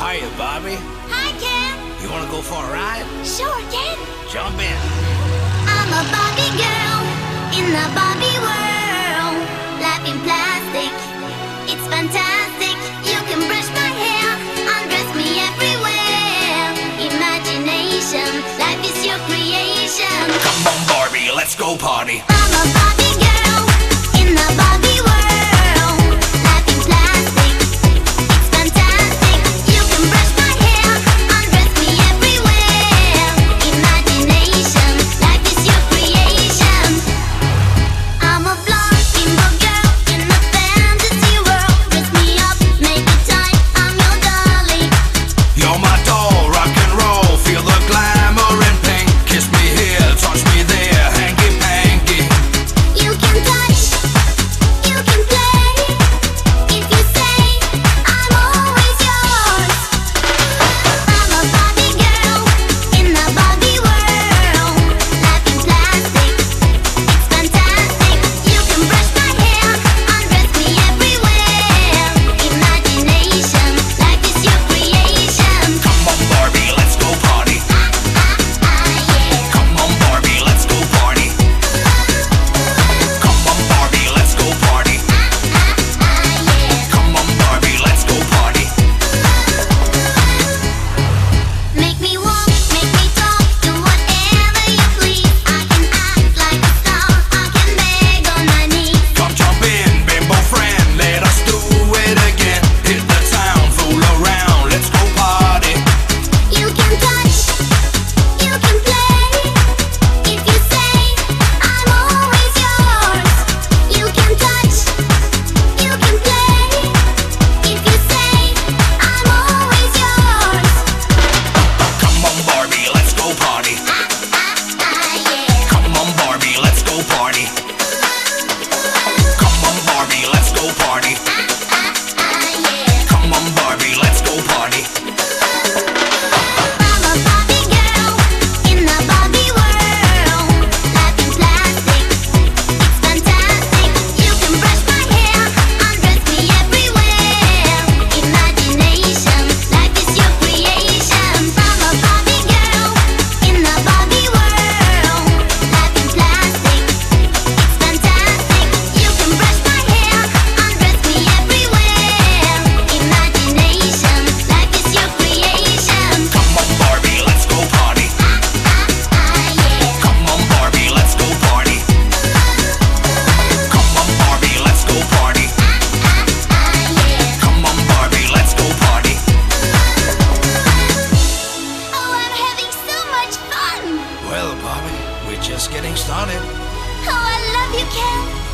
Hiya, Bobby. Hi, Ken. You wanna go for a ride? Sure, Ken. Jump in. I'm a Barbie girl in the Barbie world. Life in plastic, it's fantastic. You can brush my hair, undress me everywhere. Imagination, life is your creation. Come on, Barbie, let's go party. I'm a Barbie girl in the Barbie world. Life in plastic, it's fantastic. You can brush my hair, undress me everywhere. Imagination, life is your creation. I'm a blonde bimbo girl in a fantasy world. Dress me up, make it tight, I'm your darling. You're my doll, rock and roll. Feel the glamour and pink. Kiss me here, touch me there, hanky panky. You can touch, you can play. If you say, I'm always yours. I'm a Barbie girl in the Barbie world. Life in plastic, it's fantastic. You can brush my hair, undress me everywhere. Imagination, life is your creation. Come on, Barbie, let's go party. Yeah. Come on, Barbie, let's go party. Come on, Barbie, let's go party. Yeah. Come on, Barbie, let's go party. Make me walk, make me talk, do whatever you please. I can act like a star, I can beg on my knees. Come jump in, bimbo friend, let us do it again. Hit the town, fool around, let's go party. You can touch, you can play. If you say, I'm always yours. You can touch, you can play. If you say, I'm always yours. Come on, Barbie, let's go party. Yeah. Come on, Barbie, let's go party. Come on, Barbie, let's go party. Yeah. Come on, Barbie, let's go party. I'm a Barbie girl in the Barbie world. Life in plastic, it's fantastic. You can brush my hair, undress me everywhere. Imagination, life is your creation. I'm a Barbie girl in the Barbie world. Life in plastic, it's fantastic. You can brush my hair, undress me everywhere. Imagination, life is your creation. Come on, Barbie, let's go party. Yeah. Come on, Barbie, let's go party. Come on, Barbie, let's go party. Yeah. Come on, Barbie, let's go party. Oh, I'm having so much fun. Well, Barbie, we're just getting started. Oh, I love you, Ken.